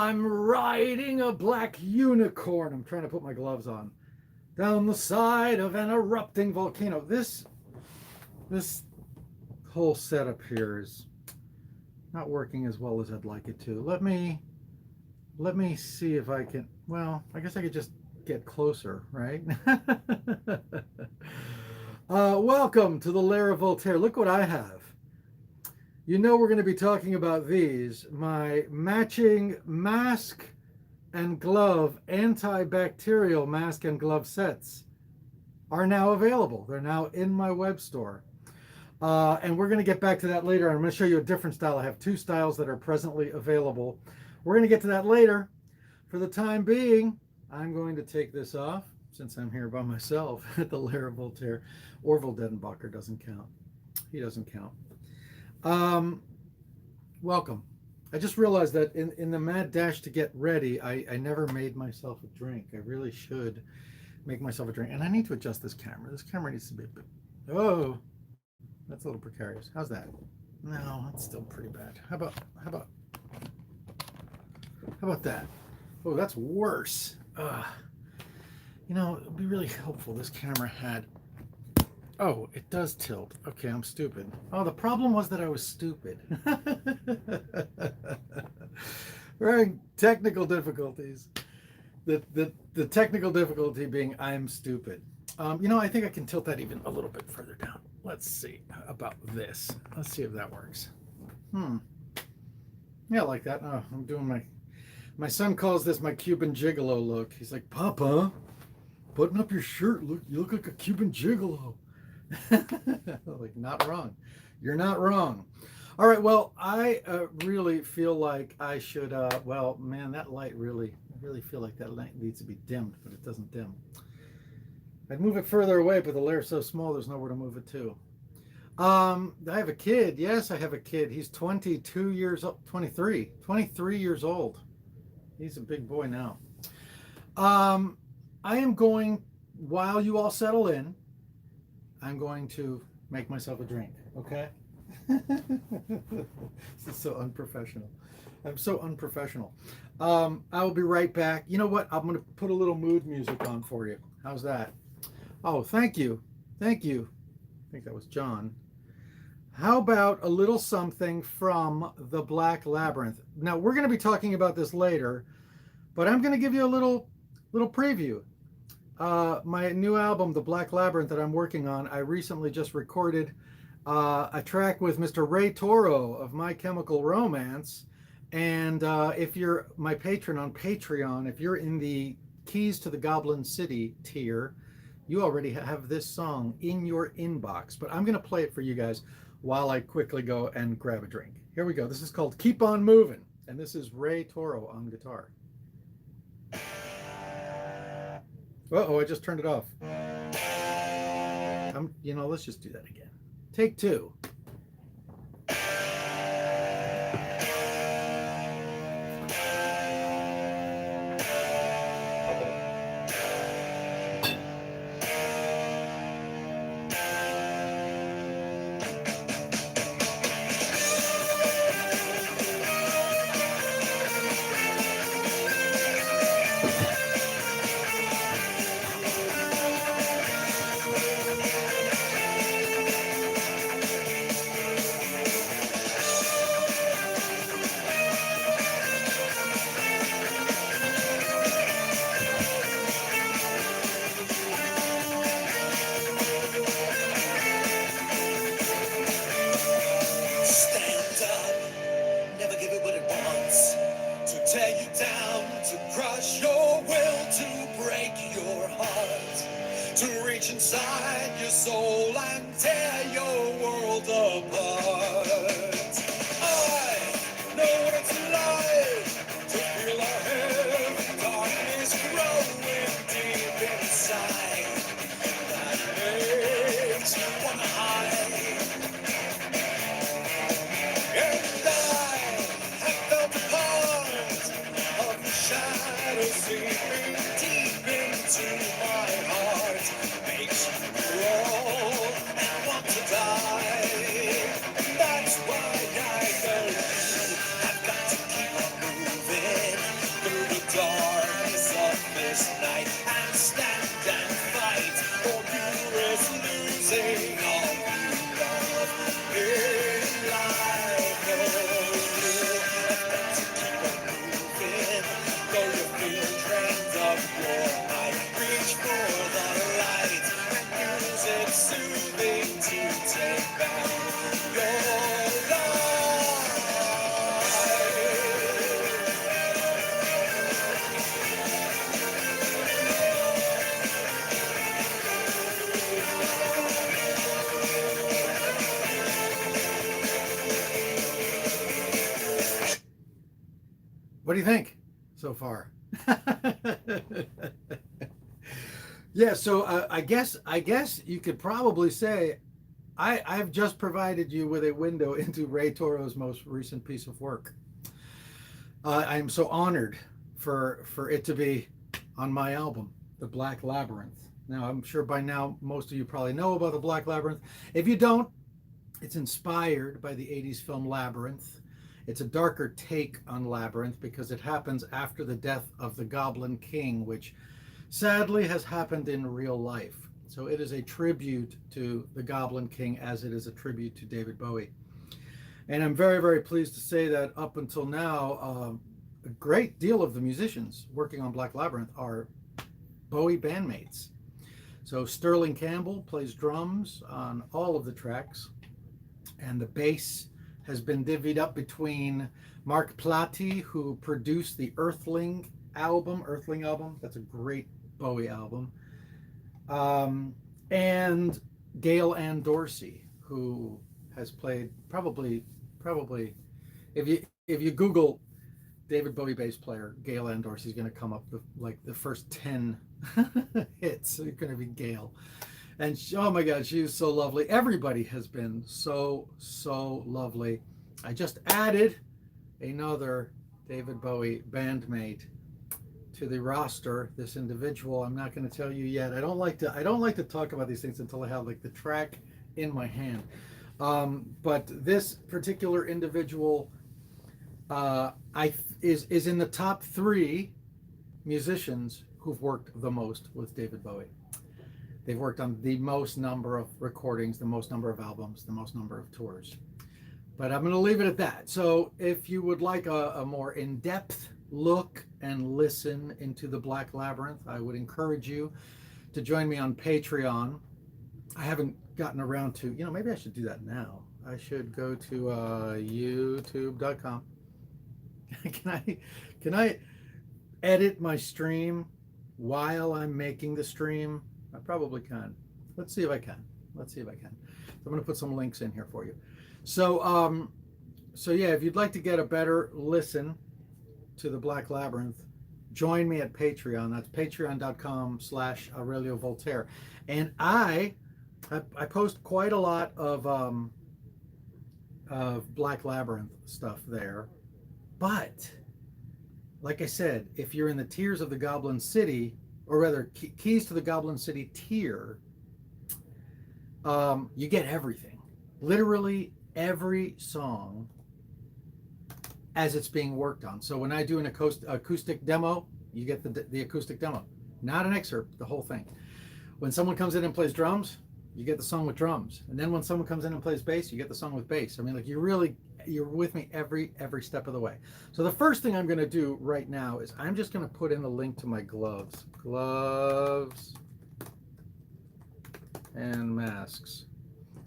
I'm riding a black unicorn. I'm trying to put my gloves on. Down the side of an erupting volcano. This whole setup here is not working as well as I'd like it to. Let me see if I can. Well, I guess I could just get closer, right? Welcome to the Lair of Voltaire. Look what I have. You know we're going to be talking about these. My matching mask and glove, antibacterial mask and glove sets are now available. They're now in my web store. And we're going to get back to that later. I'm going to show you a different style. I have two styles that are presently available. We're going to get to that later. For the time being, I'm going to take this off since I'm here by myself at the Lair of Voltaire. Orville Dedenbacher doesn't count. He doesn't count. Welcome. I just realized that in the mad dash to get ready, I never made myself a drink. I really should make myself a drink. And I need to adjust this camera. This camera needs to be a bit... Oh, that's a little precarious. How's that? No, that's still pretty bad. How about that? Oh, that's worse. You know, it would be really helpful this camera had... Oh, it does tilt. Okay, I'm stupid. Oh, the problem was that I was stupid. We're having technical difficulties. The technical difficulty being I'm stupid. You know, I think I can tilt that even a little bit further down. Let's see about this. Let's see if that works. Yeah, like that. Oh, I'm doing my son calls this my Cuban gigolo look. He's like, Papa, button up your shirt. Look, you look like a Cuban gigolo. Like, not wrong. You're not wrong. All right, well, I really feel like I should, well, man, that light I really feel like that light needs to be dimmed, but it doesn't dim. I'd move it further away, but the lair's so small, there's nowhere to move it to. I have a kid. Yes, I have a kid. He's 22 years old, 23 years old. He's a big boy now. I am going, while you all settle in, I'm going to make myself a drink, okay? This is so unprofessional. I'm so unprofessional. I will be right back. You know what? I'm going to put a little mood music on for you. How's that? Oh, thank you. Thank you. I think that was John. How about a little something from the Black Labyrinth? Now, we're going to be talking about this later, but I'm going to give you a little preview. My new album, The Black Labyrinth, that I'm working on, I recently just recorded a track with Mr. Ray Toro of My Chemical Romance. And if you're my patron on Patreon, if you're in the Keys to the Goblin City tier, you already have this song in your inbox. But I'm going to play it for you guys while I quickly go and grab a drink. Here we go. This is called Keep On Moving. And this is Ray Toro on guitar. Uh-oh, I just turned it off. You know, let's just do that again. Take two. Inside your soul and tear your world apart. I know what it's like to feel a heavy darkness growing deep inside. That makes you wanna hide. And I have felt apart What do you think so far? Yeah, so I guess you could probably say I've just provided you with a window into Ray Toro's most recent piece of work. I am so honored for it to be on my album, The Black Labyrinth. Now, I'm sure by now most of you probably know about The Black Labyrinth. If you don't, it's inspired by the 80s film Labyrinth. It's a darker take on Labyrinth because it happens after the death of the Goblin King, which sadly has happened in real life. So it is a tribute to the Goblin King as it is a tribute to David Bowie. And I'm very, very pleased to say that up until now, a great deal of the musicians working on Black Labyrinth are Bowie bandmates. So Sterling Campbell plays drums on all of the tracks, and the bass has been divvied up between Mark Plati, who produced the Earthling album. That's a great Bowie album. And Gail Ann Dorsey, who has played probably if you Google David Bowie bass player, Gail Ann Dorsey is going to come up with like the first 10 hits. It's going to be Gail. And she, oh my God, she is so lovely. Everybody has been so lovely. I just added another David Bowie bandmate to the roster. This individual, I'm not going to tell you yet. I don't like to talk about these things until I have like the track in my hand. But this particular individual is in the top 3 musicians who've worked the most with David Bowie. They've worked on the most number of recordings, the most number of albums, the most number of tours. But I'm going to leave it at that. So if you would like a more in-depth look and listen into the Black Labyrinth, I would encourage you to join me on Patreon. I haven't gotten around to, maybe I should do that now. I should go to youtube.com. Can I edit my stream while I'm making the stream? I probably can. Let's see if I can. So I'm going to put some links in here for you. So yeah, if you'd like to get a better listen to the Black Labyrinth, join me at Patreon. That's patreon.com/Aurelio Voltaire. And I post quite a lot of Black Labyrinth stuff there. But like I said, if you're in the Tears of the Goblin City, or rather Keys to the Goblin City tier, you get everything. Literally every song as it's being worked on. So when I do an acoustic demo, you get the acoustic demo, not an excerpt, the whole thing. When someone comes in and plays drums, you get the song with drums. And then when someone comes in and plays bass, you get the song with bass. I mean, like you're with me every step of the way. So the first thing I'm going to do right now is I'm just going to put in a link to my gloves and masks.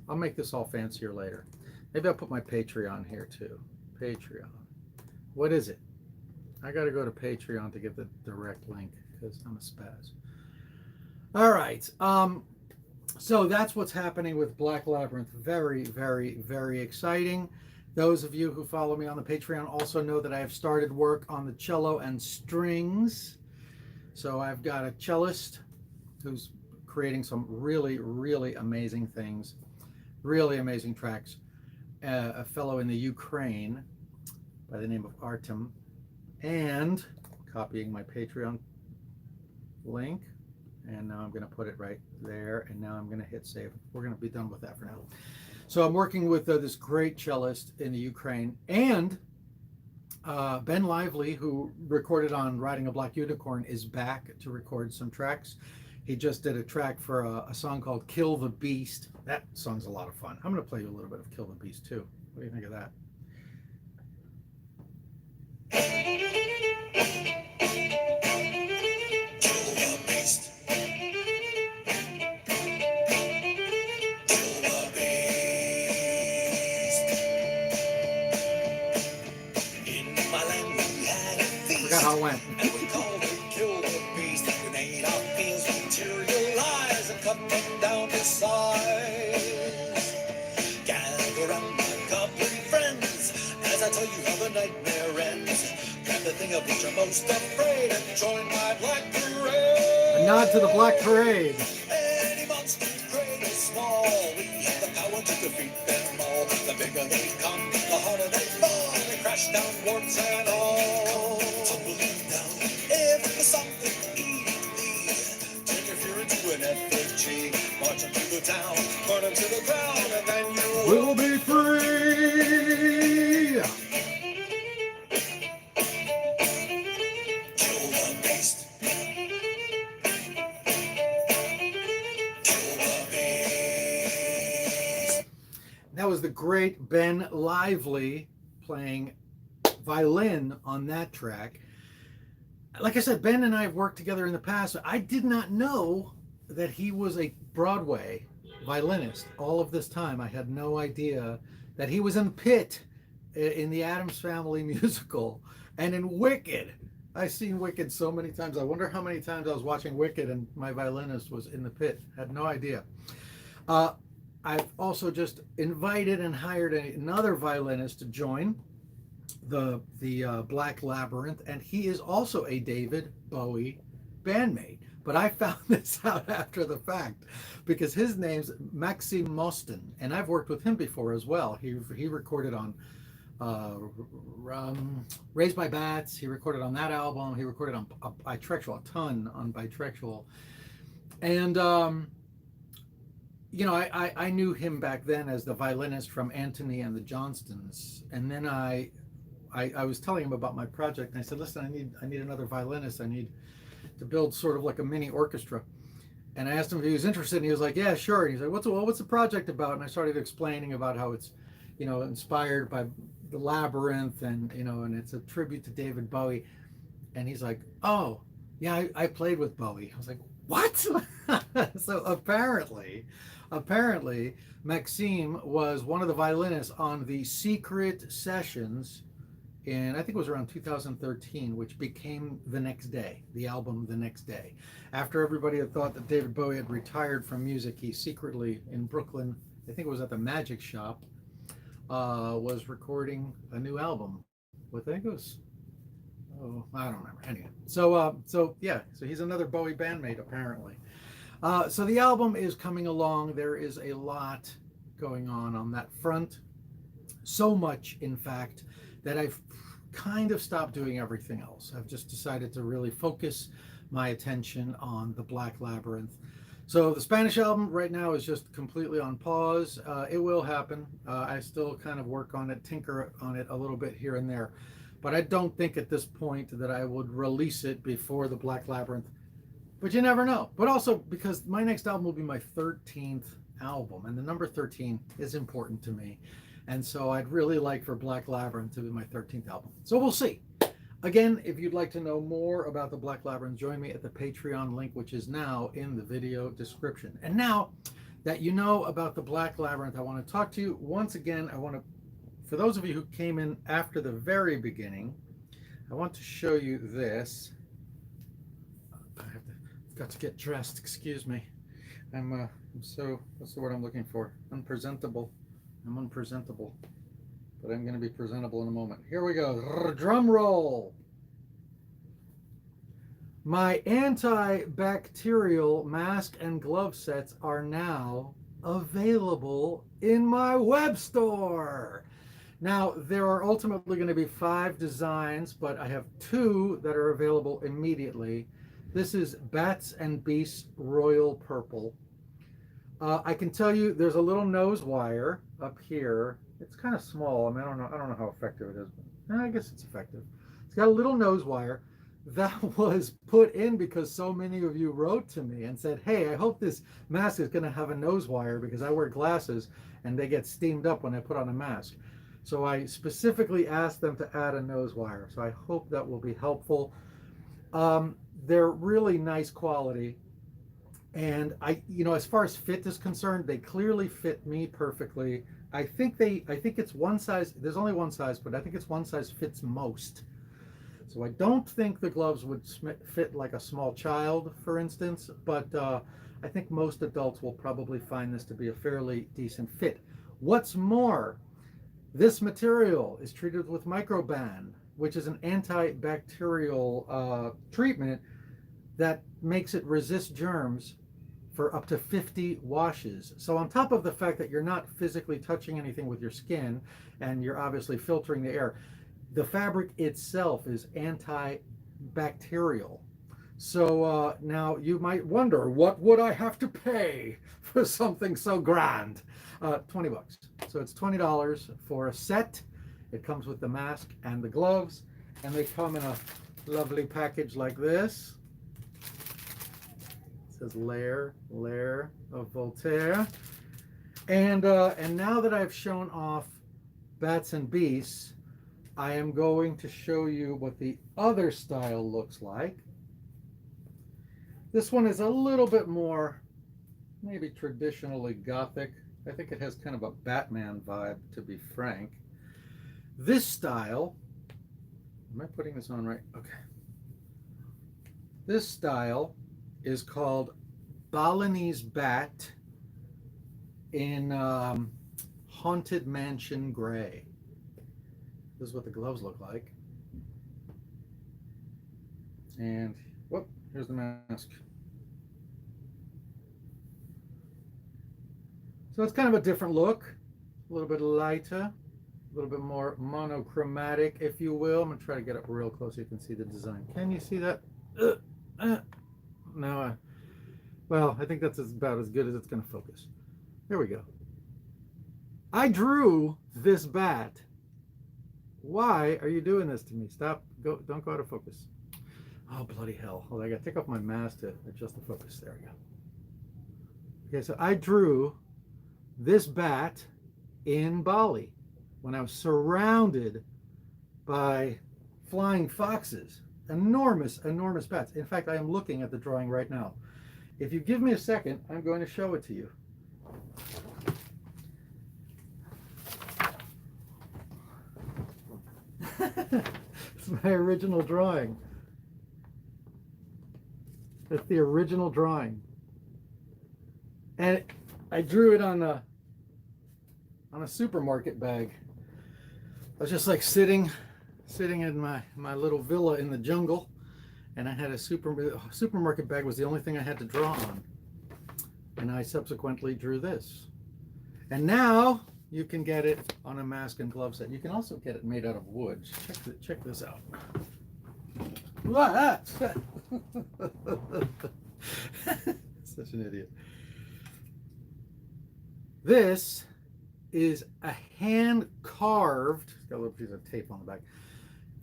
I'll make this all fancier later. Maybe I'll put my Patreon here too. Patreon. What is it? I got to go to Patreon to get the direct link because I'm a spaz. All right. So that's what's happening with Black Labyrinth. Very, very, very exciting. Those of you who follow me on the Patreon also know that I have started work on the cello and strings. So I've got a cellist who's creating some really, really amazing things, really amazing tracks. A fellow in the Ukraine by the name of Artem, and copying my Patreon link. And now I'm going to put it right there. And now I'm going to hit save. We're going to be done with that for now. So I'm working with this great cellist in the Ukraine, and Ben Lively, who recorded on Riding a Black Unicorn, is back to record some tracks. He just did a track for a song called Kill the Beast. That song's a lot of fun. I'm going to play you a little bit of Kill the Beast too. What do you think of that? Forgot how it went. And we called it Kill the Beast. We made our fields materialize and cut them down to size. Gather around my goblin friends as I tell you how the nightmare ends. And the thing of which I'm most afraid, and join my black A parade. nod to the Black Parade. Any monster, great or small, we have the power to defeat them all. The bigger they come, the harder they fall. They crash down warps and all. Tumbling down. If there's something easy, turn your fear into an effigy. March them to the town, burn them to the ground, and then you We'll be free. kill the beast. Kill the beast. That was the great Ben Lively playing violin on that track. Like I said, Ben and I have worked together in the past. I did not know that he was a Broadway violinist all of this time. I had no idea that he was in Pit in the Addams Family musical and in Wicked. I've seen Wicked so many times. I wonder how many times I was watching Wicked and my violinist was in the Pit. Had no idea. I've also just invited and hired another violinist to join the Black Labyrinth, and he is also a David Bowie bandmate. But I found this out after the fact because his name's Maxime Mostin, and I've worked with him before as well. He recorded on Raised by Bats. He recorded on that album. He recorded on Bitextual, a ton on Bitextual. And you know, I knew him back then as the violinist from Antony and the Johnstons, and then I was telling him about my project, and I said, listen, I need another violinist. I need to build sort of like a mini orchestra. And I asked him if he was interested, and he was like, yeah, sure. And he's like, what's the project about? And I started explaining about how it's, you know, inspired by the Labyrinth, and, you know, and it's a tribute to David Bowie. And he's like, oh, yeah, I played with Bowie. I was like, what? So apparently Maxime was one of the violinists on the Secret Sessions in, I think it was around 2013, which became The Next Day, the album The Next Day. After everybody had thought that David Bowie had retired from music, he secretly in Brooklyn, I think it was at the Magic Shop, was recording a new album with, I think it was, oh, I don't remember. Anyway, so yeah, so he's another Bowie bandmate apparently. So the album is coming along. There is a lot going on that front. So much, in fact, that I've kind of stopped doing everything else. I've just decided to really focus my attention on the Black Labyrinth. So the Spanish album right now is just completely on pause. It will happen. I still kind of work on it, tinker on it a little bit here and there. But I don't think at this point that I would release it before the Black Labyrinth. But you never know. But also because my next album will be my 13th album, and the number 13 is important to me. And so I'd really like for Black Labyrinth to be my 13th album. So we'll see. Again, if you'd like to know more about the Black Labyrinth, join me at the Patreon link, which is now in the video description. And now that you know about the Black Labyrinth, I want to talk to you once again. For those of you who came in after the very beginning, I want to show you this. I've got to get dressed, excuse me. I'm so, what's the word I'm looking for? Unpresentable. I'm unpresentable, but I'm going to be presentable in a moment. Here we go. Drum roll. My antibacterial mask and glove sets are now available in my web store. Now, there are ultimately going to be 5 designs, but I have 2 that are available immediately. This is Bats and Beasts Royal Purple. I can tell you there's a little nose wire up here. It's kind of small. I mean, I don't know how effective it is, but I guess it's effective. It's got a little nose wire that was put in because so many of you wrote to me and said, hey, I hope this mask is going to have a nose wire because I wear glasses and they get steamed up when I put on a mask. So I specifically asked them to add a nose wire. So I hope that will be helpful. They're really nice quality. And as far as fit is concerned, they clearly fit me perfectly. I think it's one size. There's only one size, but I think it's one size fits most. So I don't think the gloves would fit like a small child, for instance, but I think most adults will probably find this to be a fairly decent fit. What's more, this material is treated with microban. which is an antibacterial treatment that makes it resist germs for up to 50 washes. So on top of the fact that you're not physically touching anything with your skin and you're obviously filtering the air, the fabric itself is antibacterial. So now you might wonder, what would I have to pay for something so grand? 20 bucks. So it's $20 for a set. It comes with the mask and the gloves, and they come in a lovely package like this. It says layer of Voltaire. And now that I've shown off Bats and Beasts, I am going to show you what the other style looks like. This one is a little bit more, maybe traditionally Gothic. I think it has kind of a Batman vibe, to be frank. This style, am I putting this on right? Okay. This style is called Balinese Bat in Haunted Mansion Gray. This is what the gloves look like. And, whoop, here's the mask. So it's kind of a different look, a little bit lighter, a little bit more monochromatic, if you will. I'm going to try to get up real close so you can see the design. Can you see that? No, well, I think that's about as good as it's going to focus. There we go. I drew this bat. Why are you doing this to me? Stop. Don't go out of focus. Oh, bloody hell. Hold on, I got to take off my mask to adjust the focus. There we go. Okay, so I drew this bat in Bali when I was surrounded by flying foxes. Enormous, enormous bats. In fact, I am looking at the drawing right now. If you give me a second, I'm going to show it to you. It's my original drawing. That's the original drawing. And I drew it on a supermarket bag. I was just like sitting in my little villa in the jungle, and I had a supermarket bag was the only thing I had to draw on. And I subsequently drew this. And now you can get it on a mask and glove set. You can also get it made out of wood. Check this out. Such an idiot. This is a hand-carved, got a little piece of tape on the back,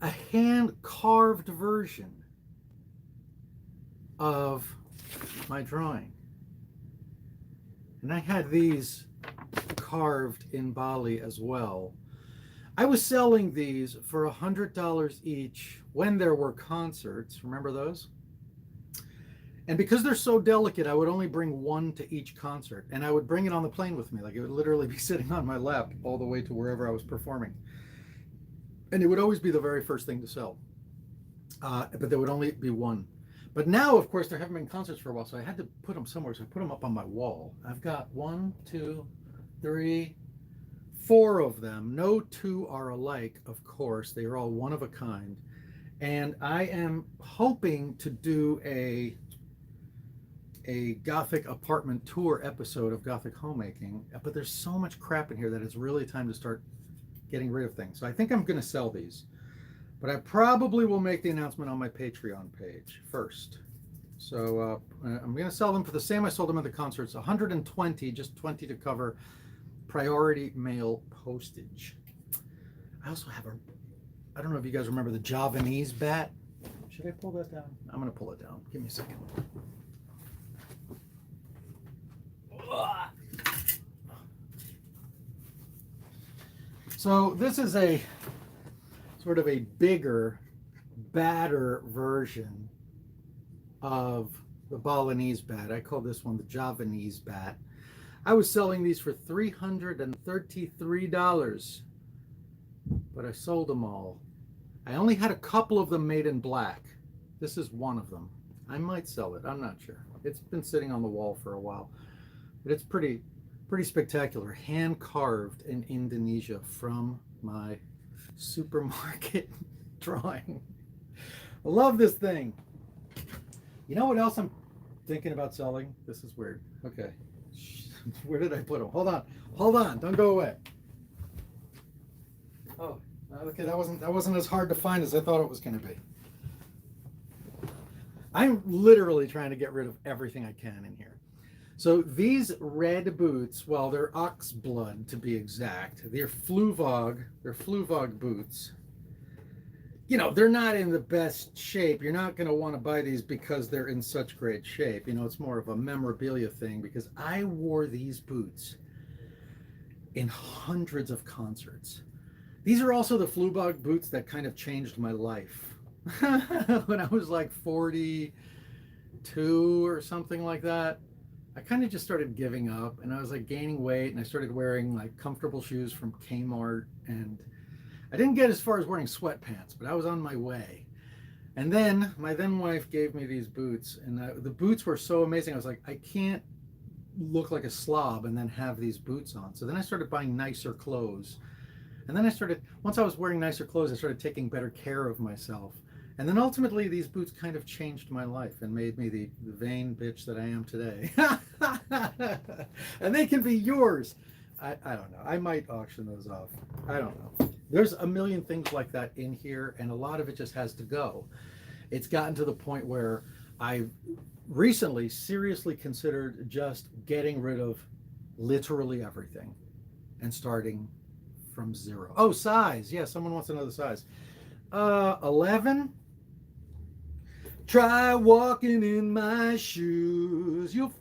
a hand-carved version of my drawing. And I had these carved in Bali as well. I was selling these for $100 each when there were concerts. Remember those? And because they're so delicate, I would only bring one to each concert. And I would bring it on the plane with me. Like it would literally be sitting on my lap all the way to wherever I was performing. And it would always be the very first thing to sell. But there would only be one. But now, of course, there haven't been concerts for a while, so I had to put them somewhere. So I put them up on my wall. I've got 1, 2, 3, 4 of them. No two are alike, of course. They are all one of a kind. And I am hoping to do a Gothic apartment tour episode of Gothic Homemaking, but there's so much crap in here that it's really time to start getting rid of things. So I think I'm going to sell these, but I probably will make the announcement on my Patreon page first. So I'm going to sell them for the same I sold them at the concerts, 120, just 20 to cover priority mail postage. I also have I don't know if you guys remember the Javanese bat. Should I pull that down? I'm going to pull it down. Give me a second. So this is a sort of a bigger, badder version of the Balinese bat. I call this one the Javanese bat. I was selling these for $333, but I sold them all. I only had a couple of them made in black. This is one of them. I might sell it. I'm not sure. It's been sitting on the wall for a while. But it's pretty spectacular, hand carved in Indonesia from my supermarket drawing. I love this thing. You know what else I'm thinking about selling? This is weird. Okay. Where did I put them? Hold on. Hold on. Don't go away. Oh, okay. That wasn't as hard to find as I thought it was going to be. I'm literally trying to get rid of everything I can in here. So these red boots, well, they're ox blood to be exact. They're Fluvog boots. You know, they're not in the best shape. You're not going to want to buy these because they're in such great shape. You know, it's more of a memorabilia thing because I wore these boots in hundreds of concerts. These are also the Fluvog boots that kind of changed my life. When I was like 42 or something like that, I kind of just started giving up and I was like gaining weight and I started wearing like comfortable shoes from Kmart, and I didn't get as far as wearing sweatpants, but I was on my way. And then my then wife gave me these boots, and the boots were so amazing. I was like, I can't look like a slob and then have these boots on. So then I started buying nicer clothes. And then once I was wearing nicer clothes, I started taking better care of myself. And then ultimately these boots kind of changed my life and made me the vain bitch that I am today. And they can be yours. I don't know. I might auction those off. I don't know. There's a million things like that in here, and a lot of it just has to go. It's gotten to the point where I've recently seriously considered just getting rid of literally everything and starting from zero. Oh, size. Yeah, someone wants to know the size. 11. Try walking in my shoes. You'll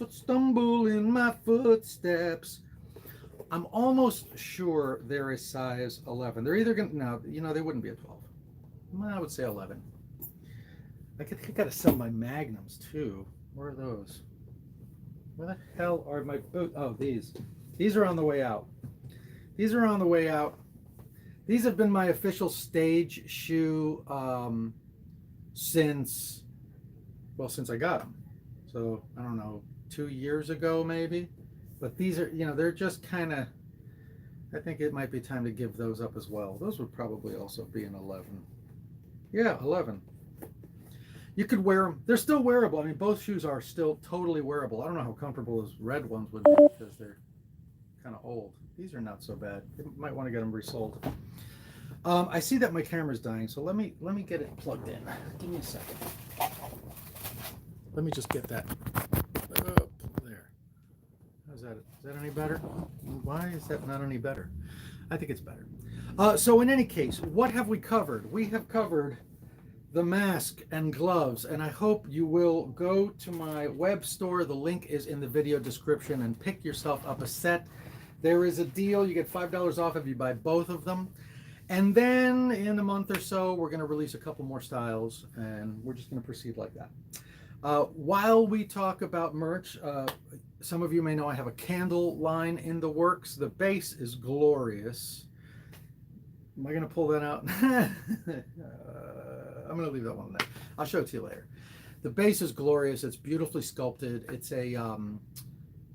stumble in my footsteps. I'm almost sure they're a size 11. They're either going to, no, you know, they wouldn't be a 12. Well, I would say 11. I got to sell my Magnums too. Where are those? Where the hell are my boots? Oh, these. These are on the way out. These are on the way out. These have been my official stage shoe since I got them. So, I don't know, 2 years ago maybe. But these are, you know, they're just kind of, I think it might be time to give those up as well. Those would probably also be an 11. Yeah, 11. You could wear them. They're still wearable. I mean, both shoes are still totally wearable. I don't know how comfortable those red ones would be because they're kind of old. These are not so bad. You might want to get them resold. I see that my camera's dying, so let me get it plugged in. Give me a second. Let me just get that up there. How's that? Is that any better? Why is that not any better? I think it's better. So in any case, what have we covered? We have covered the mask and gloves, and I hope you will go to my web store. The link is in the video description, and pick yourself up a set. There is a deal. You get $5 off if you buy both of them. And then in a month or so, we're going to release a couple more styles, and we're just going to proceed like that. While we talk about merch, some of you may know I have a candle line in the works. The base is glorious. Am I going to pull that out? I'm going to leave that one there. I'll show it to you later. The base is glorious. It's beautifully sculpted. It's a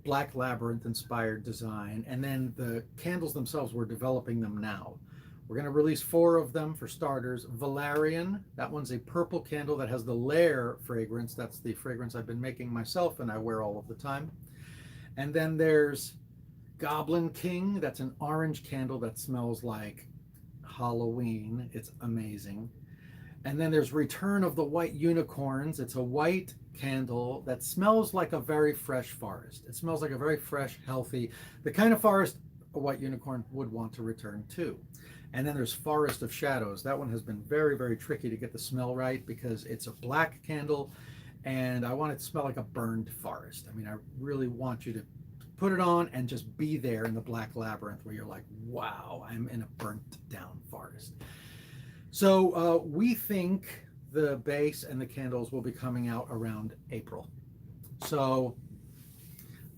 Black Labyrinth inspired design. And then the candles themselves, we're developing them now. We're going to release 4 of them for starters. Valerian, that one's a purple candle that has the Lair fragrance. That's the fragrance I've been making myself and I wear all of the time. And then there's Goblin King. That's an orange candle that smells like Halloween. It's amazing. And then there's Return of the White Unicorns. It's a white candle that smells like a very fresh forest. It smells like a very fresh, healthy, the kind of forest a white unicorn would want to return to. And then there's Forest of Shadows. That one has been very, very tricky to get the smell right because it's a black candle and I want it to smell like a burned forest. I mean, I really want you to put it on and just be there in the Black Labyrinth where you're like, wow, I'm in a burnt down forest. So we think the base and the candles will be coming out around April. So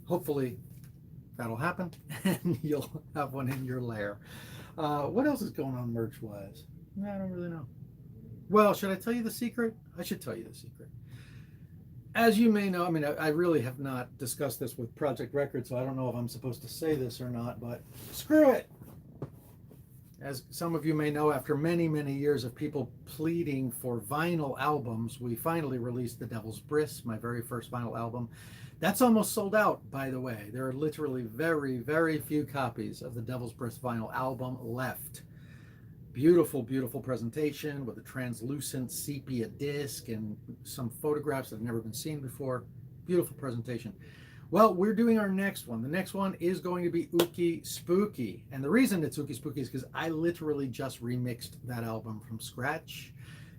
hopefully that'll happen and you'll have one in your lair. What else is going on merch-wise? I don't really know. Well, should I tell you the secret? I should tell you the secret. As you may know, I mean, I really have not discussed this with Project Record, so I don't know if I'm supposed to say this or not, but screw it. as some of you may know, after many, many years of people pleading for vinyl albums, we finally released The Devil's Bris, my very first vinyl album. That's almost sold out, by the way. There are literally very, very few copies of the Devil's Bris vinyl album left. Beautiful, beautiful presentation with a translucent sepia disc and some photographs that have never been seen before. Beautiful presentation. Well, we're doing our next one. The next one is going to be Ookie Spooky. And the reason it's Ookie Spooky is because I literally just remixed that album from scratch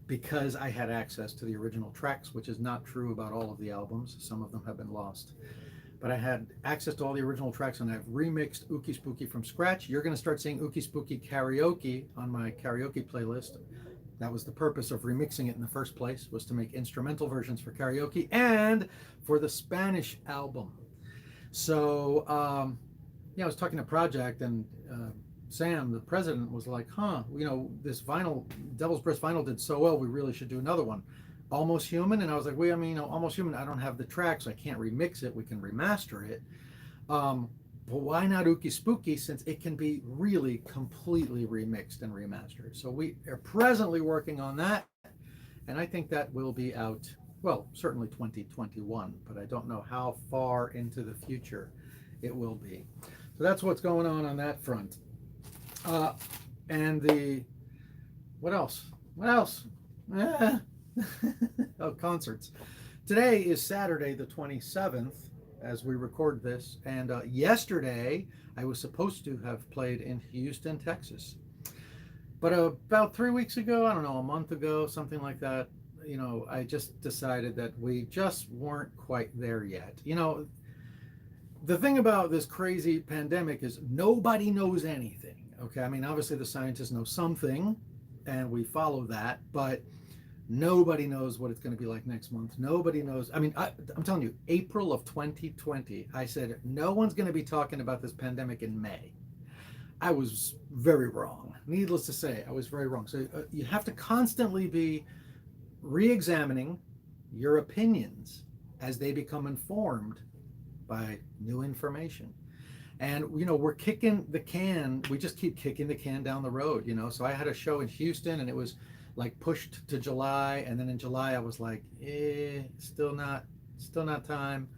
because I had access to the original tracks, which is not true about all of the albums. Some of them have been lost. But I had access to all the original tracks, and I've remixed Ookie Spooky from scratch. You're going to start seeing Ookie Spooky karaoke on my karaoke playlist. That was the purpose of remixing it in the first place, was to make instrumental versions for karaoke and for the Spanish album. So, yeah, I was talking to Project, and Sam, the president, was like, this vinyl, Devil's Bris vinyl did so well, we really should do another one. Almost Human, and I was like, well, I mean, Almost Human, I don't have the tracks, so I can't remix it, we can remaster it. But why not Ookie Spooky, since it can be really completely remixed and remastered? So we are presently working on that, and I think that will be out, well, certainly 2021, but I don't know how far into the future it will be. So that's what's going on that front. And what else? Oh, concerts. Today is Saturday the 27th as we record this, and yesterday I was supposed to have played in Houston, Texas, but about 3 weeks ago, I don't know, a month ago, something like that, I just decided that we just weren't quite there yet. The thing about this crazy pandemic is nobody knows anything. Okay, I mean, obviously the scientists know something and we follow that, but nobody knows what it's going to be like next month. Nobody knows. I mean, I'm telling you, April of 2020, I said, no one's going to be talking about this pandemic in May. I was very wrong. Needless to say, I was very wrong. So you have to constantly be re-examining your opinions as they become informed by new information. And, we're kicking the can. We just keep kicking the can down the road, So I had a show in Houston, and it was like pushed to July, and then in July I was like, still not time.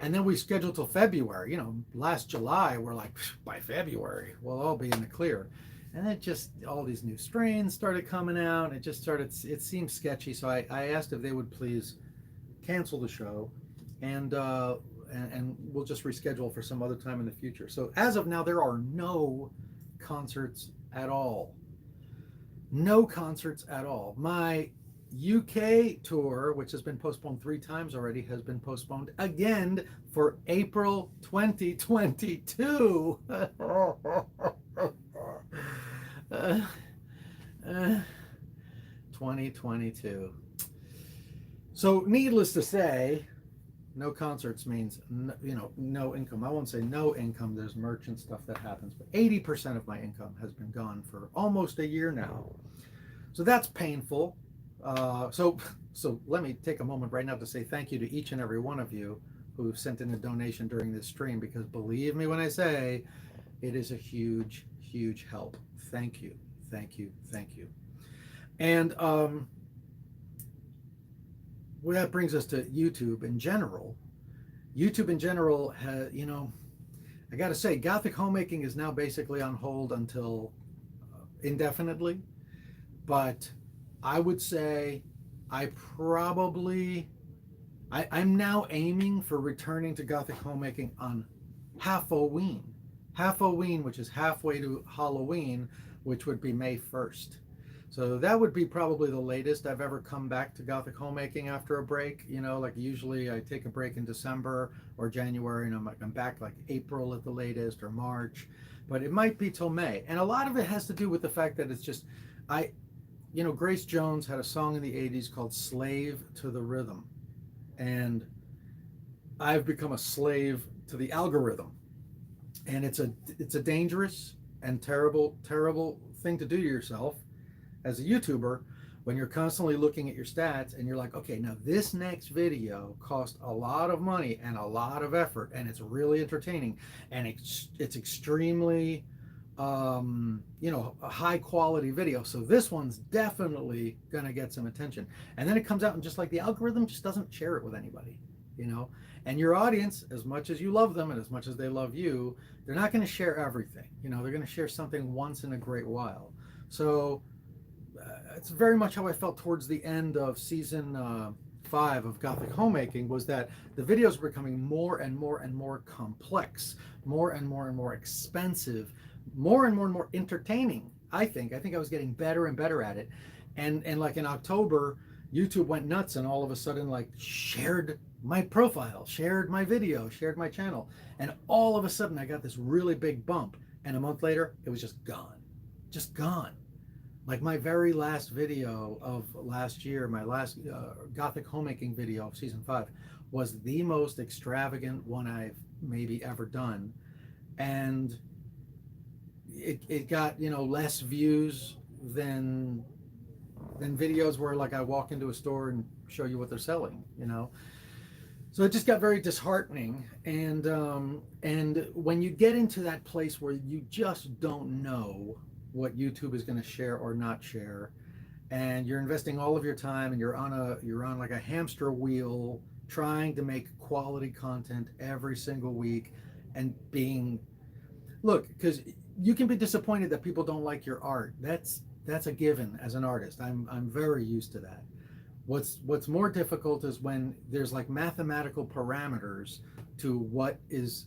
And then we scheduled till February. Last July we're like, by February we'll all be in the clear. And it just, all these new strains started coming out. It seemed sketchy. So I asked if they would please cancel the show, and we'll just reschedule for some other time in the future. So as of now, there are no concerts at all. No concerts at all. My UK tour, which has been postponed 3 times already, has been postponed again for April 2022. 2022. So needless to say, no concerts means, no income. I won't say no income. There's merch and stuff that happens, but 80% of my income has been gone for almost a year now. So that's painful. So let me take a moment right now to say thank you to each and every one of you who sent in a donation during this stream, because believe me when I say it is a huge, huge help. Thank you. Thank you. Thank you. And well, that brings us to YouTube in general. YouTube in general has, I got to say, Gothic Homemaking is now basically on hold until indefinitely. But I would say I'm now aiming for returning to Gothic Homemaking on Half-O-Ween. Half-O-Ween, which is halfway to Halloween, which would be May 1st. So that would be probably the latest I've ever come back to Gothic Homemaking after a break. Like usually I take a break in December or January, and I'm back like April at the latest, or March. But it might be till May. And a lot of it has to do with the fact that it's just, Grace Jones had a song in the 80s called Slave to the Rhythm. And I've become a slave to the algorithm. And it's a dangerous and terrible, terrible thing to do to yourself as a YouTuber, when you're constantly looking at your stats and you're like, okay, now this next video cost a lot of money and a lot of effort, and it's really entertaining, and it's extremely you know, a high quality video. So this one's definitely gonna get some attention. And then it comes out and just like the algorithm just doesn't share it with anybody, you know. And your audience, as much as you love them and as much as they love you, they're not gonna share everything. You know, they're gonna share something once in a great while. So it's very much how I felt towards the end of season 5 of Gothic Homemaking, was that the videos were becoming more and more and more complex, more and more and more expensive, more and more entertaining. I think I was getting better and better at it. And like in October, YouTube went nuts and all of a sudden like shared my profile, shared my video, shared my channel. And all of a sudden I got this really big bump. And a month later, it was just gone. Just gone. Like my very last video of last year, my last Gothic Homemaking video of season 5 was the most extravagant one I've maybe ever done. And it got, you know, less views than videos where like I walk into a store and show you what they're selling, you know. So it just got very disheartening. And when you get into that place where you just don't know what YouTube is going to share or not share, and you're investing all of your time and you're on like a hamster wheel trying to make quality content every single week, and being, look, because you can be disappointed that people don't like your art. That's a given as an artist. I'm very used to that. What's more difficult is when there's like mathematical parameters to what is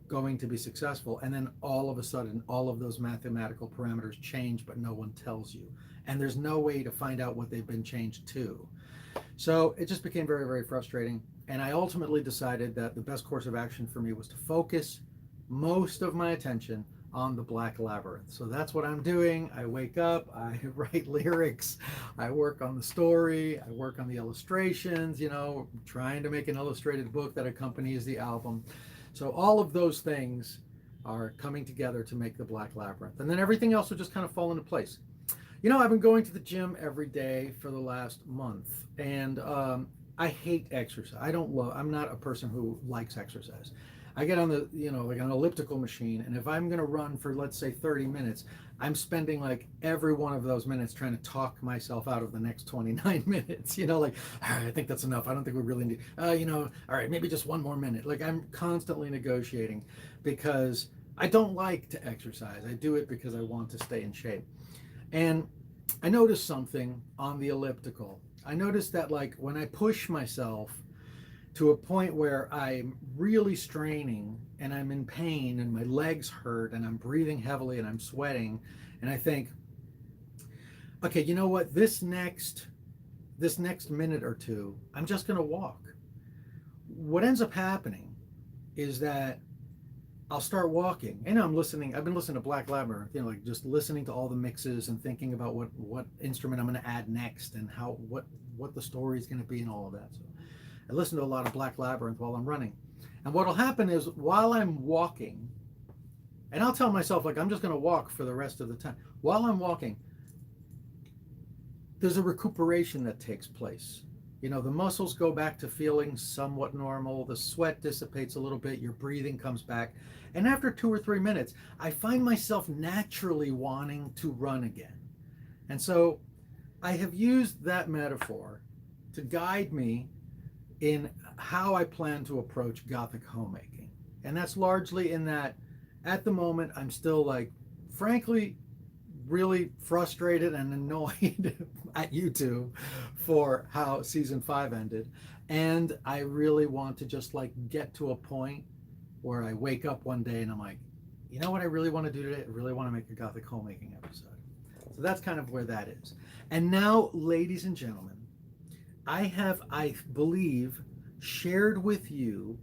going to be successful, and then all of a sudden all of those mathematical parameters change, but no one tells you, and there's no way to find out what they've been changed to. So it just became very, very frustrating, and I ultimately decided that the best course of action for me was to focus most of my attention on the Black Labyrinth. So that's what I'm doing. I wake up, I write lyrics, I work on the story, I work on the illustrations, you know, trying to make an illustrated book that accompanies the album. So all of those things are coming together to make the Black Labyrinth. And then everything else will just kind of fall into place. You know, I've been going to the gym every day for the last month, and I hate exercise. I'm not a person who likes exercise. I get on the, you know, like an elliptical machine, and if I'm going to run for, let's say, 30 minutes, I'm spending like every one of those minutes trying to talk myself out of the next 29 minutes. You know, like, all right, I think that's enough. I don't think we really need, you know, all right, maybe just one more minute. Like, I'm constantly negotiating because I don't like to exercise. I do it because I want to stay in shape. And I noticed something on the elliptical. I noticed that like when I push myself to a point where I'm really straining and I'm in pain and my legs hurt and I'm breathing heavily and I'm sweating, and I think, okay, you know what, this next minute or two, I'm just gonna walk. What ends up happening is that I'll start walking, and I've been listening to Black Labyrinth, you know, like just listening to all the mixes and thinking about what instrument I'm gonna add next and how, what the story is gonna be and all of that. So I listen to a lot of Black Labyrinth while I'm running. And what'll happen is while I'm walking, and I'll tell myself like I'm just gonna walk for the rest of the time. While I'm walking, there's a recuperation that takes place. You know, the muscles go back to feeling somewhat normal, the sweat dissipates a little bit, your breathing comes back. And after 2 or 3 minutes, I find myself naturally wanting to run again. And so I have used that metaphor to guide me in how I plan to approach Gothic Homemaking. And that's largely in that at the moment I'm still like, frankly, really frustrated and annoyed at YouTube for how season 5 ended. And I really want to just like get to a point where I wake up one day and I'm like, you know what I really want to do today? I really want to make a Gothic Homemaking episode. So that's kind of where that is. And now, ladies and gentlemen, I believe, shared with you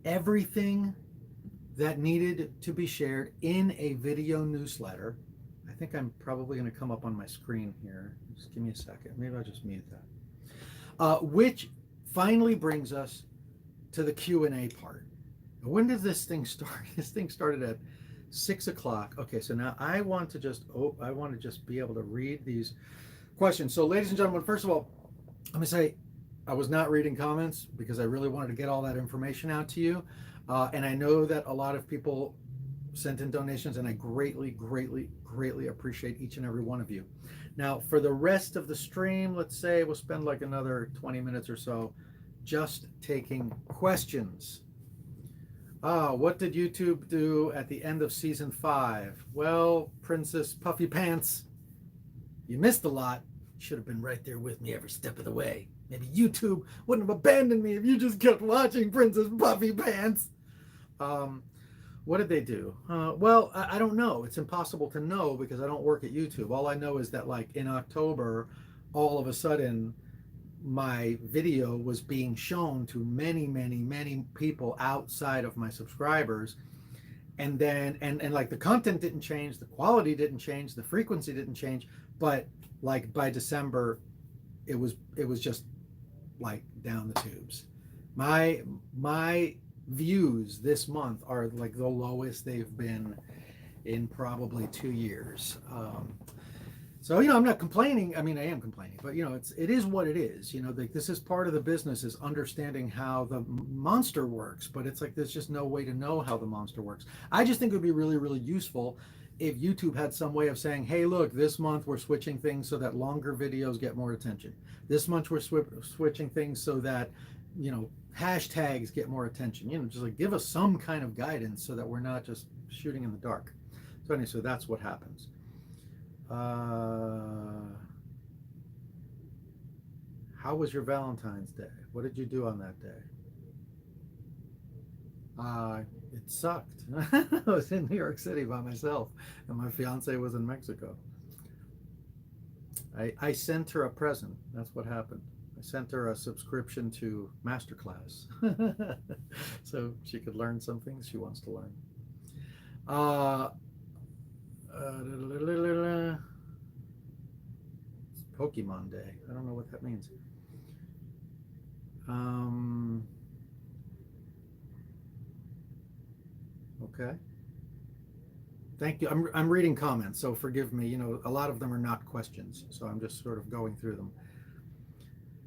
everything that needed to be shared in a video newsletter. I think I'm probably going to come up on my screen here. Just give me a second. Maybe I'll just mute that. Which finally brings us to the Q&A part. When did this thing start? This thing started at 6 o'clock. Okay, so now I want to just be able to read these questions. So ladies and gentlemen, first of all, let me say I was not reading comments because I really wanted to get all that information out to you. And I know that a lot of people sent in donations, and I greatly, greatly, greatly appreciate each and every one of you. Now, for the rest of the stream, let's say we'll spend like another 20 minutes or so just taking questions. What did YouTube do at the end of season 5? Well, Princess Puffy Pants, you missed a lot. You should have been right there with me every step of the way. Maybe YouTube wouldn't have abandoned me if you just kept watching Princess Puffy Pants. What did they do? Well, I don't know. It's impossible to know because I don't work at YouTube. All I know is that like in October, all of a sudden, my video was being shown to many, many, many people outside of my subscribers. And then, and like the content didn't change, the quality didn't change, the frequency didn't change. But like by December, it was just like down the tubes. My views this month are like the lowest they've been in probably 2 years. So, I'm not complaining. I mean, I am complaining, but it is what it is. Like this is part of the business, is understanding how the monster works, but it's like, there's just no way to know how the monster works. I just think it would be really, really useful if YouTube had some way of saying, hey, look, this month we're switching things so that longer videos get more attention. This month we're switching things so that, hashtags get more attention. Just like give us some kind of guidance so that we're not just shooting in the dark. So anyway, so that's what happens. How was your Valentine's Day? What did you do on that day? It sucked. I was in New York City by myself, and my fiance was in Mexico. I sent her a present. That's what happened. I sent her a subscription to Masterclass so she could learn some things she wants to learn. It's Pokemon Day. I don't know what that means. Okay. Thank you. I'm reading comments, so forgive me. A lot of them are not questions, so I'm just sort of going through them.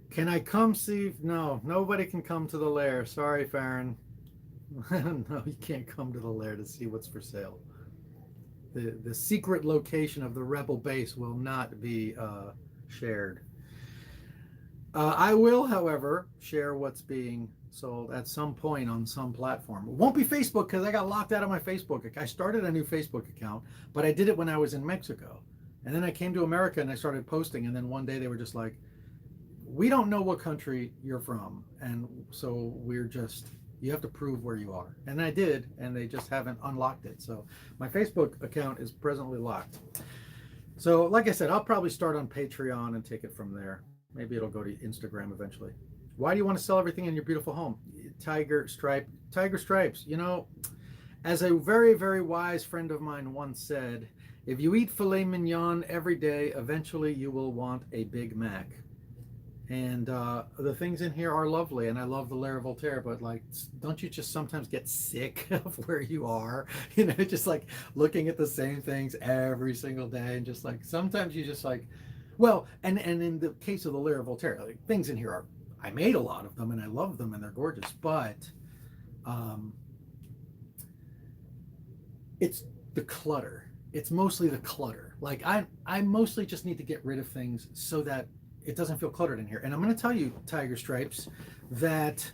Can I come see? No, nobody can come to the lair. Sorry, Farron. No, you can't come to the lair to see what's for sale. The secret location of the rebel base will not be shared. I will, however, share what's being sold at some point on some platform. It won't be Facebook because I got locked out of my Facebook. I started a new Facebook account, but I did it when I was in Mexico. And then I came to America and I started posting. And then one day they were just like, we don't know what country you're from. And so you have to prove where you are. And I did, and they just haven't unlocked it. So my Facebook account is presently locked. So like I said, I'll probably start on Patreon and take it from there. Maybe it'll go to Instagram eventually. Why do you want to sell everything in your beautiful home? Tiger stripes. As a very, very wise friend of mine once said, if you eat filet mignon every day, eventually you will want a Big Mac. And the things in here are lovely, and I love the Lair Voltaire, but like, don't you just sometimes get sick of where you are? Just like looking at the same things every single day, and just like, sometimes you just like, well, and in the case of the Lair Voltaire, like, things in here are, I made a lot of them, and I love them, and they're gorgeous, but it's the clutter. It's mostly the clutter. Like, I mostly just need to get rid of things so that it doesn't feel cluttered in here. And I'm going to tell you, Tiger Stripes, that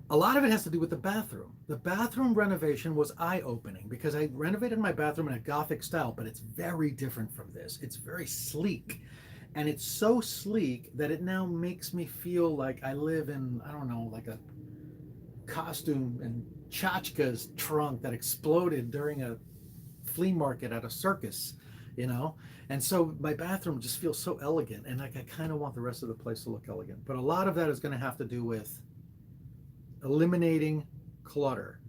a lot of it has to do with the bathroom. The bathroom renovation was eye-opening because I renovated my bathroom in a Gothic style, but it's very different from this. It's very sleek. And it's so sleek that it now makes me feel like I live in, I don't know, like a costume and tchotchkes trunk that exploded during a flea market at a circus, And so my bathroom just feels so elegant, and like I kind of want the rest of the place to look elegant. But a lot of that is going to have to do with eliminating clutter.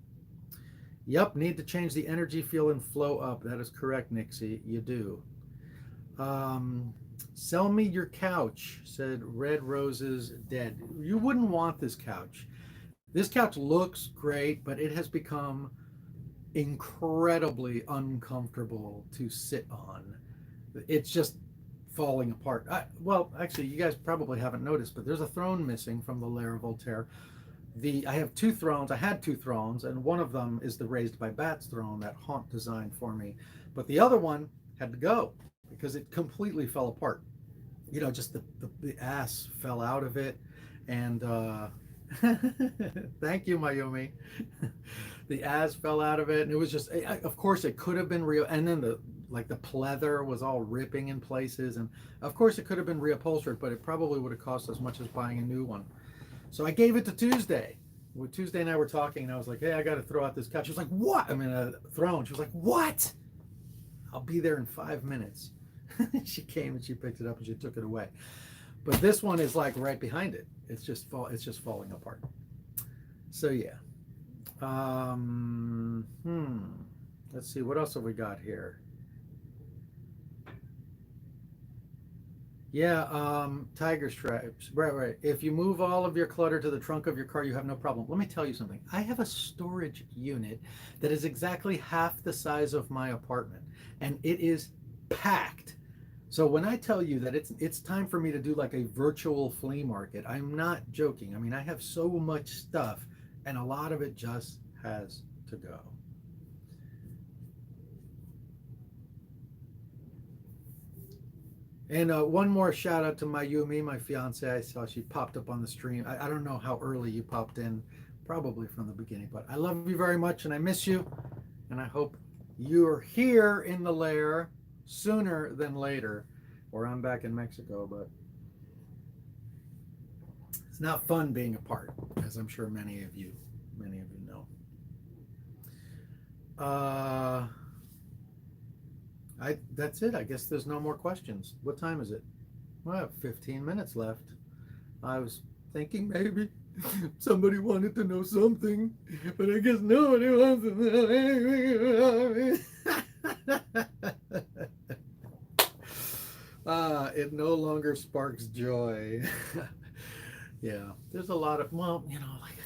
Yep, need to change the energy, feel, and flow up. That is correct, Nixie. You do. Sell me your couch, said Red Roses Dead. You wouldn't want this couch. This couch looks great, but it has become incredibly uncomfortable to sit on. It's just falling apart. Well, actually, you guys probably haven't noticed, but there's a throne missing from the Lair Voltaire. I have two thrones. I had two thrones, and one of them is the Raised by Bats throne that Haunt designed for me. But the other one had to go because it completely fell apart. You know, just the ass fell out of it. And thank you, Mayumi. The ass fell out of it, and it was just, of course, it could have been real. And then the pleather was all ripping in places, and of course, it could have been reupholstered, but it probably would have cost as much as buying a new one. So I gave it to Tuesday. Tuesday and I were talking, and I was like, "Hey, I got to throw out this couch." She was like, "What?" I mean, a throne. She was like, "What?" I'll be there in 5 minutes. She came and she picked it up and she took it away. But this one is like right behind it. It's just falling apart. So yeah. Let's see, what else have we got here? Yeah, tiger stripes. Right. If you move all of your clutter to the trunk of your car, you have no problem. Let me tell you something. I have a storage unit that is exactly half the size of my apartment, and it is packed. So when I tell you that it's time for me to do like a virtual flea market, I'm not joking. I mean, I have so much stuff, and a lot of it just has to go. And one more shout out to Mayumi, my fiance. I saw she popped up on the stream. I don't know how early you popped in, probably from the beginning, but I love you very much and I miss you. And I hope you're here in the lair sooner than later, or I'm back in Mexico, but it's not fun being apart, as I'm sure many of you know. That's it. I guess there's no more questions. What time is it? Well, I have 15 minutes left. I was thinking maybe somebody wanted to know something, but I guess nobody wants to know anything about me. It no longer sparks joy. Yeah, there's a lot of, well, like,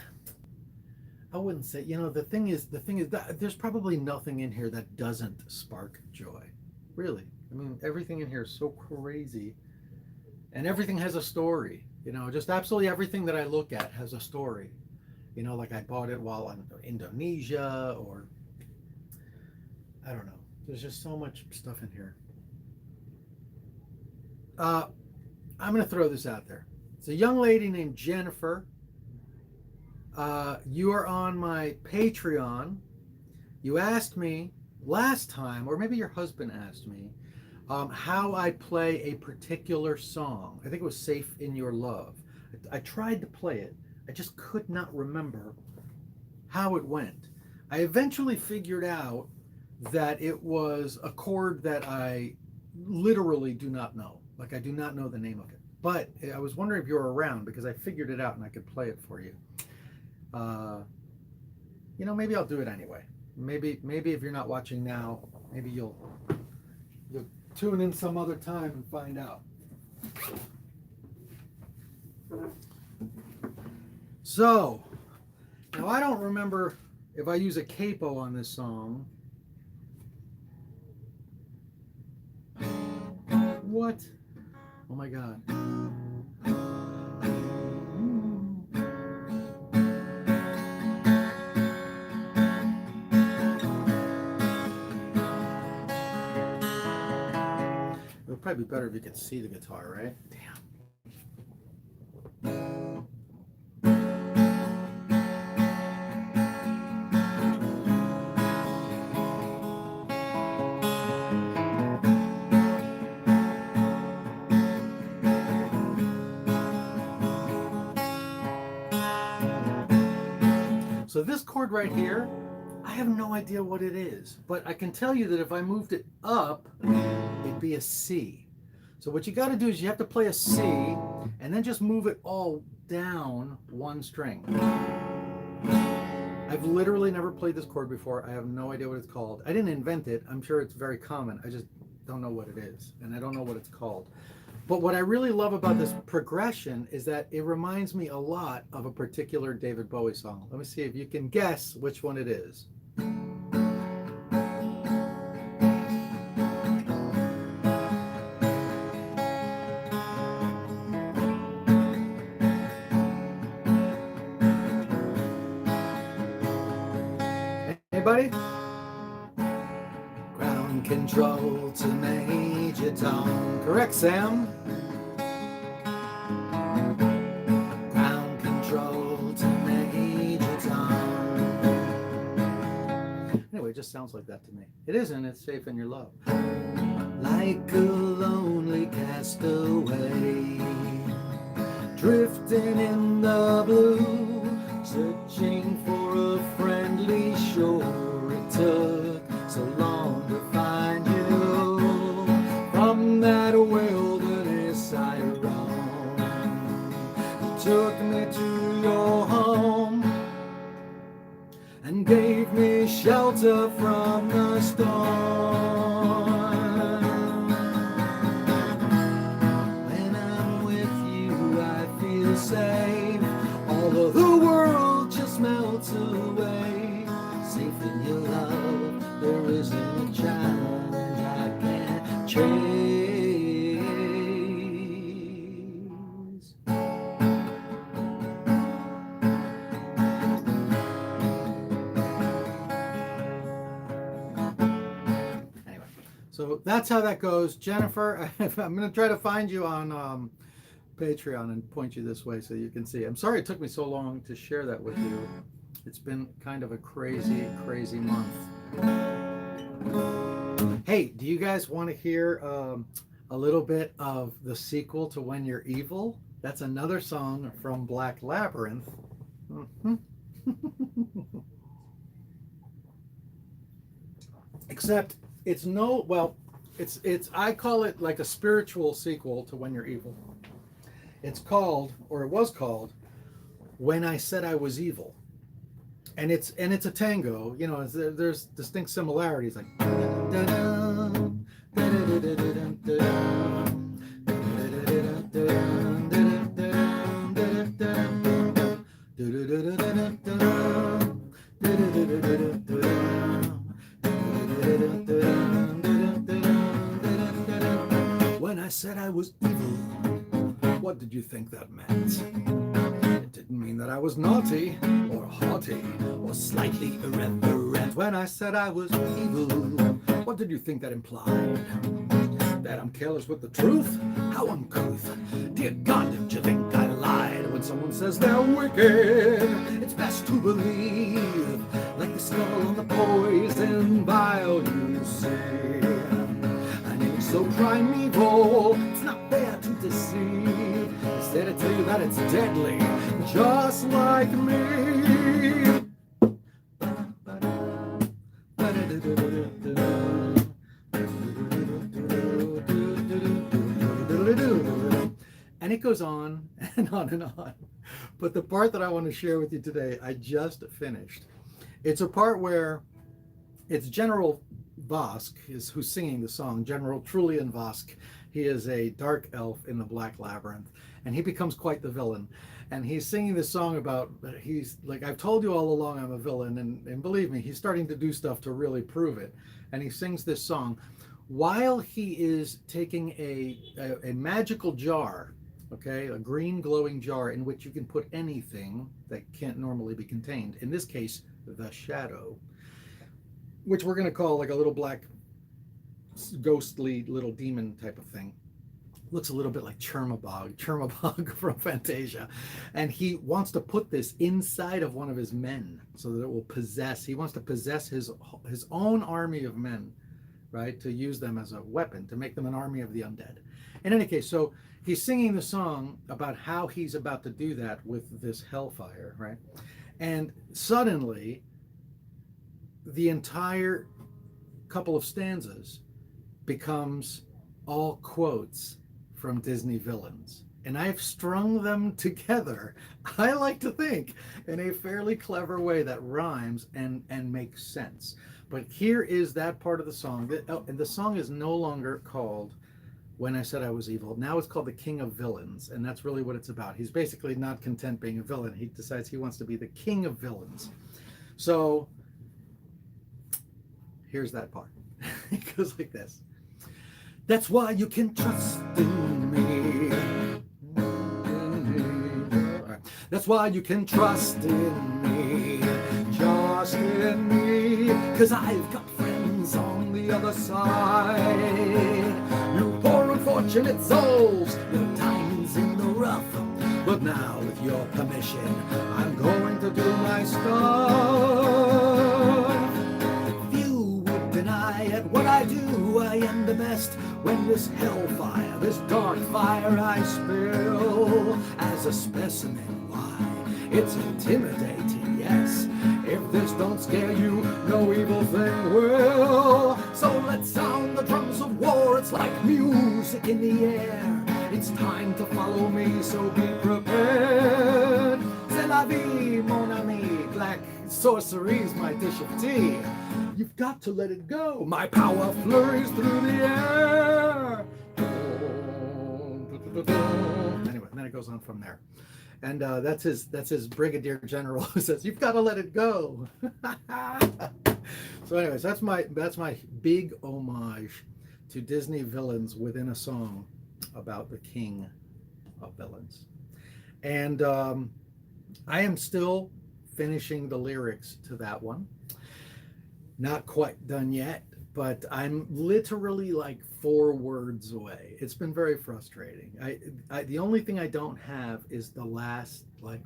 I wouldn't say, the thing is that there's probably nothing in here that doesn't spark joy. Really. I mean, everything in here is so crazy, and everything has a story. Just absolutely everything that I look at has a story. Like I bought it while in Indonesia, or I don't know. There's just so much stuff in here. I'm going to throw this out there. It's a young lady named Jennifer. You are on my Patreon. You asked me last time, or maybe your husband asked me, how I play a particular song. I think it was Safe in Your Love. I tried to play it. I just could not remember how it went. I eventually figured out that it was a chord that I literally do not know. Like, I do not know the name of it. But I was wondering if you were around, because I figured it out and I could play it for you. Maybe I'll do it anyway. Maybe if you're not watching now, maybe you'll tune in some other time and find out. So, now I don't remember if I use a capo on this song. What? Oh my God. It would probably be better if you could see the guitar, right? Damn. So this chord right here, I have no idea what it is, but I can tell you that if I moved it up, it'd be a C. So what you got to do is you have to play a C and then just move it all down one string. I've literally never played this chord before. I have no idea what it's called. I didn't invent it. I'm sure it's very common. I just don't know what it is, and I don't know what it's called. But what I really love about this progression is that it reminds me a lot of a particular David Bowie song. Let me see if you can guess which one it is. Anybody? Ground control to Major Tom. Correct, Sam. Ground control to Major Tom. Anyway, it just sounds like that to me. It isn't. It's safe in your love. Like a lonely castaway, drifting in the blue, searching for a friendly shore. It took so long to find you. From that wilderness I roamed. You took me to your home and gave me shelter from the storm. When I'm with you, I feel safe. All of the world just melts away. Safe in your love, there isn't a challenge I can't chase. Anyway, so that's how that goes. Jennifer, I'm going to try to find you on Patreon and point you this way so you can see. I'm sorry it took me so long to share that with you. It's been kind of a crazy, crazy month. Hey, do you guys want to hear a little bit of the sequel to When You're Evil? That's another song from Black Labyrinth. Except it's no, well, it's I call it like a spiritual sequel to When You're Evil. It's called, or it was called, When I Said I Was Evil. And it's a tango, you know, there's distinct similarities, like when I said I was evil, what did you think that meant? It didn't mean that I was naughty or haughty or slightly irreverent. When I said I was evil, what did you think that implied? That I'm careless with the truth? How uncouth. Dear God, did you think I lied? When someone says they're wicked, it's best to believe, like the skull on the poison vial you see. And it's so primeval, it's not fair to deceive. Instead I tell you that it's deadly, just like me. And it goes on and on and on. But the part that I want to share with you today, I just finished. It's a part where it's General Vosk who's singing the song, General Trulian Vosk. He is a dark elf in the Black Labyrinth, and he becomes quite the villain. And he's singing this song about, he's like, I've told you all along I'm a villain, and believe me, he's starting to do stuff to really prove it. And he sings this song while he is taking a magical jar, okay, a green glowing jar in which you can put anything that can't normally be contained. In this case, the shadow, which we're going to call like a little black ghostly little demon type of thing. Looks a little bit like Chermabog from Fantasia. And he wants to put this inside of one of his men so that it will possess, he wants to possess his own army of men, right? To use them as a weapon, to make them an army of the undead. In any case, so he's singing the song about how he's about to do that with this hellfire, right? And suddenly, the entire couple of stanzas becomes all quotes from Disney villains. And I've strung them together, I like to think, in a fairly clever way that rhymes and makes sense. But here is that part of the song. And the song is no longer called When I Said I Was Evil. Now it's called The King of Villains. And that's really what it's about. He's basically not content being a villain. He decides he wants to be the king of villains. So here's that part. It goes like this. That's why you can trust in me. That's why you can trust in me. Just lost in me, 'cause I've got friends on the other side. You poor unfortunate souls, your time's in the rough. But now, with your permission, I'm going to do my stuff. Few would deny at what I do, I am the best. When this hellfire, this dark fire I spill, as a specimen, why, it's intimidating, yes. If this don't scare you, no evil thing will. So let's sound the drums of war, it's like music in the air. It's time to follow me, so be prepared. C'est la vie, mon ami. Black sorcery's my dish of tea. You've got to let it go. My power flurries through the air. Anyway, then it goes on from there. And that's his brigadier general who says, "You've got to let it go." So, anyways, that's my big homage to Disney villains within a song about the king of villains. And I am still finishing the lyrics to that one. Not quite done yet, but I'm literally like 4 words away. It's been very frustrating. I the only thing I don't have is the last like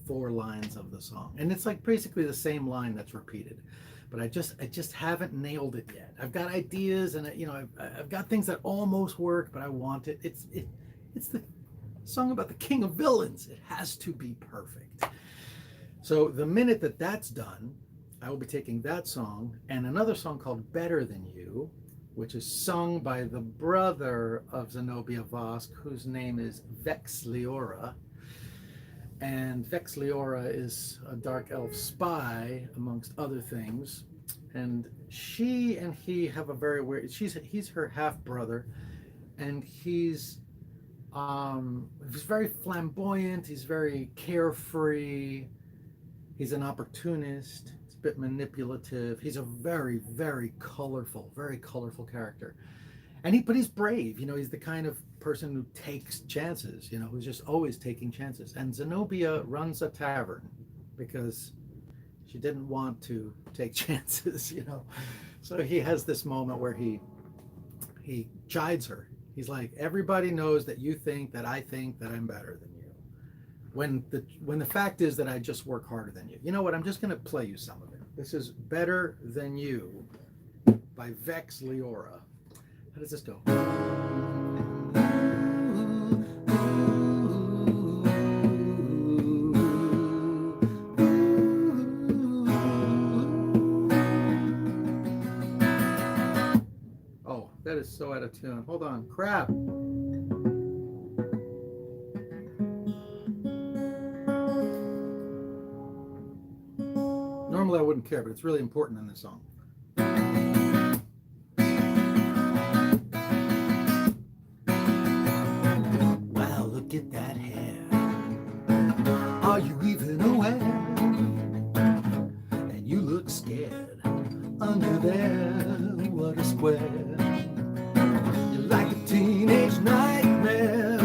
4 lines of the song, and it's like basically the same line that's repeated. But I just haven't nailed it yet. I've got ideas, and I've got things that almost work, but I want it. It's the song about the king of villains. It has to be perfect. So the minute that that's done, I will be taking that song and another song called Better Than You, which is sung by the brother of Zenobia Vosk, whose name is Vex Leora. And Vex Leora is a dark elf spy, amongst other things. And she and he have a very weird, he's her half brother, and he's very flamboyant, he's very carefree, he's an opportunist, he's a bit manipulative, he's a very, very colorful character. But he's brave, he's the kind of person who takes chances, who's just always taking chances. And Zenobia runs a tavern because she didn't want to take chances, So he has this moment where he chides her. He's like, everybody knows that you think that I think that I'm better than you. When the fact is that I just work harder than you. You know what? I'm just going to play you some of it. This is Better Than You by Vex Leora. How does this go? Oh, that is so out of tune. Hold on. Crap. Normally I wouldn't care, but it's really important in this song. Get that hair. Are you even aware? And you look scared under there. What a square. You're like a teenage nightmare.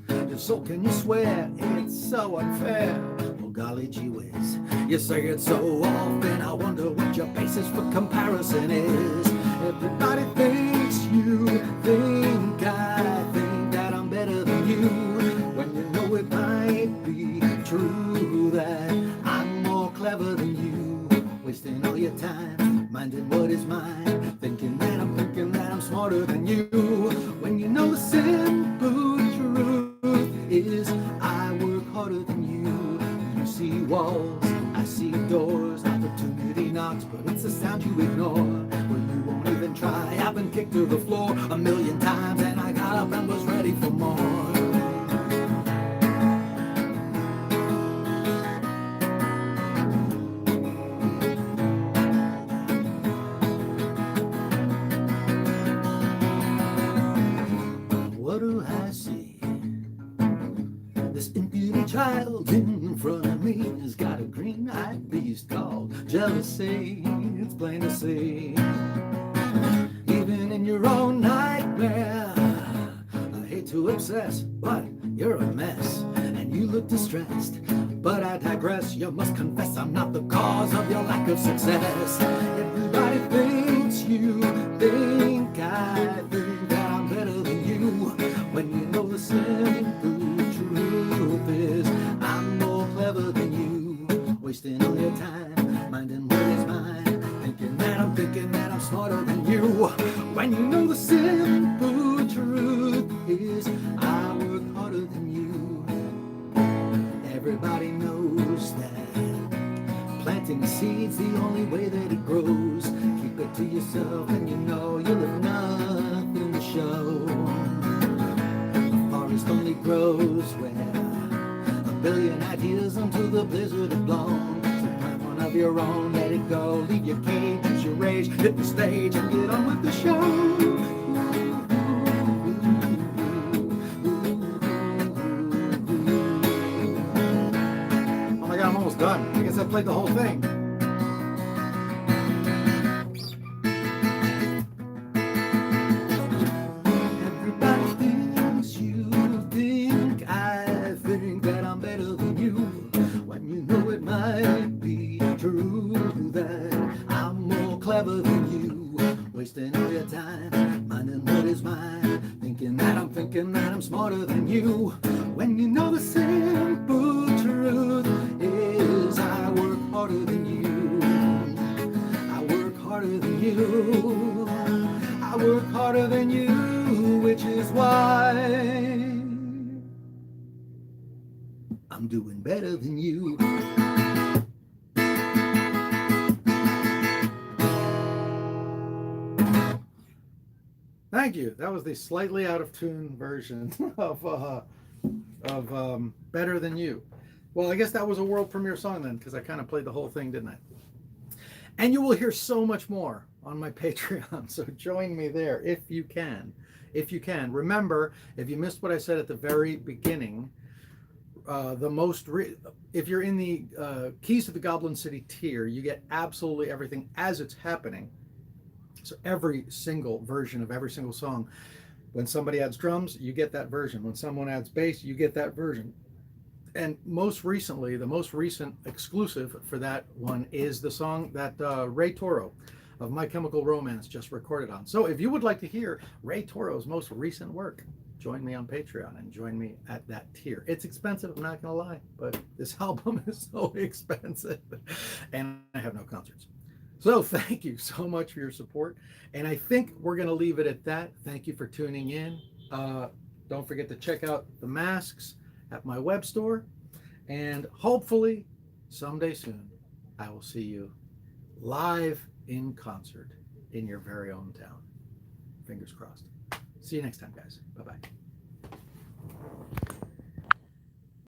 You're so can you swear it's so unfair? Oh golly gee whiz, you say it so often. I wonder what your basis for comparison is. Everybody thinks you think I think that I'm better than you. It might be true that I'm more clever than you, wasting all your time, minding what is mine, thinking that I'm smarter than you, when you know the simple truth is I work harder than you. You see walls, I see doors, opportunity knocks, but it's the sound you ignore, well you won't even try. I've been kicked to the floor 1,000,000 times and I got up and was ready for more. Child in front of me has got a green-eyed beast called jealousy. It's plain to see. Even in your own nightmare, I hate to obsess, but you're a mess. And you look distressed. But I digress, you must confess I'm not the cause of your lack of success. Everybody thinks you think I think that I'm better than you, when you know the simple truth is I'm more clever than you, wasting all your time, minding what is mine, thinking that I'm smarter than you, when you know the simple truth is I work harder than you. Everybody knows that planting seeds the only way that it grows. Keep it to yourself and you know you'll have nothing to show. The forest only grows where a billion ideas until the blizzard has blown. So plant one of your own, let it go, leave your cage, use your rage, hit the stage and get on with the show. I'm almost done. I guess I played the whole thing. Everybody thinks you think I think that I'm better than you, when you know it might be true that I'm more clever than you, wasting all your time, minding what is mine, thinking that I'm smarter than you, when you know the simple truth is I work harder than you. I work harder than you. I work harder than you, which is why I'm doing better than you. Thank you. That was the slightly out of tune version of Better Than You. Well, I guess that was a world premiere song then, because I kind of played the whole thing, didn't I? And you will hear so much more on my Patreon, so join me there if you can. If you can. Remember, if you missed what I said at the very beginning, if you're in the Keys to the Goblin City tier, you get absolutely everything as it's happening. So every single version of every single song. When somebody adds drums, you get that version. When someone adds bass, you get that version. And most recently, the most recent exclusive for that one is the song that Ray Toro of My Chemical Romance just recorded on. So if you would like to hear Ray Toro's most recent work, join me on Patreon and join me at that tier. It's expensive, I'm not gonna lie, but this album is so expensive and I have no concerts. So thank you so much for your support. And I think we're gonna leave it at that. Thank you for tuning in. Don't forget to check out the masks at my web store, and hopefully someday soon I will see you live in concert in your very own town. Fingers crossed. See you next time, guys. Bye-bye.